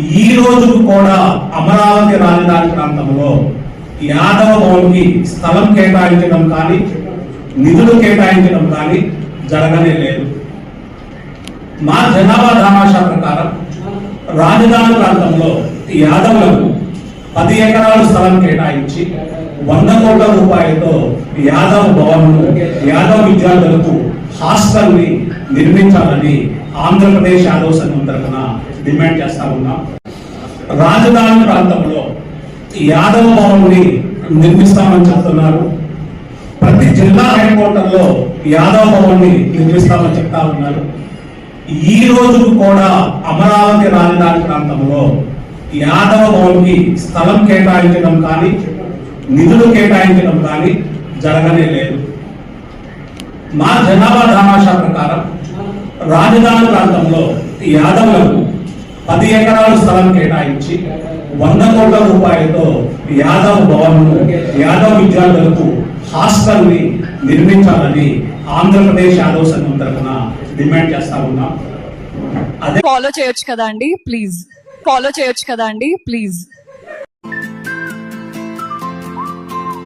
ఈ రోజు కూడా అమరావతి రాజధాని ప్రాంతంలో యాదవ భవన్కి స్థలం కేటాయించడం కానీ నిధులు కేటాయించడం కానీ జరగనే లేదు. మా జనాభా దామాషా ప్రకారం రాజధాని ప్రాంతంలో యాదవులకు 10 ఎకరాలు స్థలం కేటాయించి 100 కోట్ల రూపాయలతో యాదవ్ భవన్, యాదవ్ విద్యార్థులకు హాస్టల్ని నిర్మించాలని ఆంధ్రప్రదేశ్ యాదవ్ సంఘం తరఫున డిమాండ్ చేస్తా ఉన్నాం. రాజధాని ప్రాంతంలో యాదవ్ భవన్ని నిర్మిస్తామని చెప్తున్నారు. ప్రతి జిల్లా హెడ్ క్వార్టర్లో యాదవ్ భవన్ని నిర్మిస్తామని చెప్తా ఉన్నారు. ఈ రోజు కూడా అమరావతి రాజధాని ప్రాంతంలో యాదవ భవన్కి స్థలం కేటాయించడం కానీ నిధులు కేటాయించడం కానీ జరగనే లేదు. మా జనాభా దామాషా ప్రకారం రాజధాని ప్రాంతంలో యాదవులకు 10 ఎకరాలు స్థలం కేటాయించి 100 కోట్ల రూపాయలతో యాదవ్ భవన్, యాదవ్ విద్యార్థులకు హాస్టల్ని నిర్మించాలని ఆంధ్రప్రదేశ్ యాదవ్ సంఘం తరఫున డిమాండ్ చేస్తా ఉన్నాం. ఫాలో చేయొచ్చు కదా అండి ప్లీజ్.